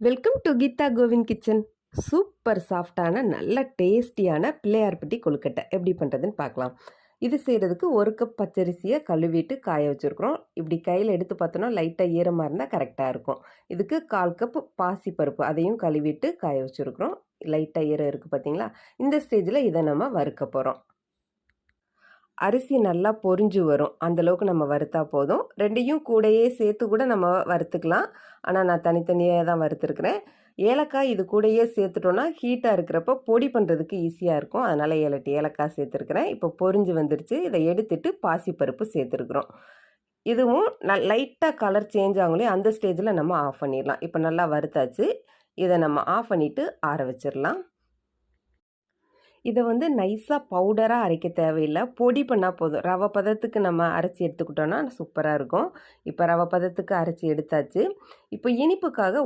Welcome to Geeta Govind kitchen. Super சாஃப்டான நல்ல டேஸ்டியான பிள்ளையார்பட்டி கொழுக்கட்டை எப்படி பண்ணுறதுன்னு பார்க்கலாம். இது செய்கிறதுக்கு 1 கப் பச்சரிசியை கழுவிட்டு காய வச்சுருக்குறோம். இப்படி கையில் எடுத்து பார்த்தோன்னா லைட்டாக ஈரமாக இருந்தால் கரெக்டாக இருக்கும். இதுக்கு 1/4 கப் பாசிப்பருப்பு அதையும் கழுவிட்டு காய வச்சுருக்குறோம். லைட்டாக ஈரம் இருக்குது பார்த்தீங்களா? இந்த ஸ்டேஜில் இதை நம்ம வறுக்க போகிறோம். அரிசி நல்லா பொரிஞ்சு வரும், அந்தளவுக்கு நம்ம வறுத்தா போதும். ரெண்டையும் கூடையே சேர்த்து கூட நம்ம வறுத்துக்கலாம். ஆனால் நான் தனித்தனியாக தான் வறுத்துருக்குறேன். ஏலக்காய் இது கூடையே சேர்த்துட்டோன்னா ஹீட்டாக இருக்கிறப்போ பொடி பண்ணுறதுக்கு ஈஸியாக இருக்கும். அதனால் 7 ஏலக்காய் சேர்த்துருக்குறேன். இப்போ பொரிஞ்சு வந்துருச்சு. இதை எடுத்துட்டு பாசிப்பருப்பு சேர்த்துருக்குறோம். இதுவும் லைட்டாக கலர் சேஞ்ச் ஆகுங்களே, அந்த ஸ்டேஜில் நம்ம ஆஃப் பண்ணிடலாம். இப்போ நல்லா வறுத்தாச்சு. இதை நம்ம ஆஃப் பண்ணிவிட்டு ஆற வச்சிடலாம். இதை நைஸாக பவுடராக அரைக்க தேவையில்லை, பொடி பண்ணால் போதும். ரவை பதத்துக்கு நம்ம அரைச்சி எடுத்துக்கிட்டோன்னா சூப்பராக இருக்கும். இப்போ ரவை பதத்துக்கு அரைச்சி எடுத்தாச்சு. இப்போ இனிப்புக்காக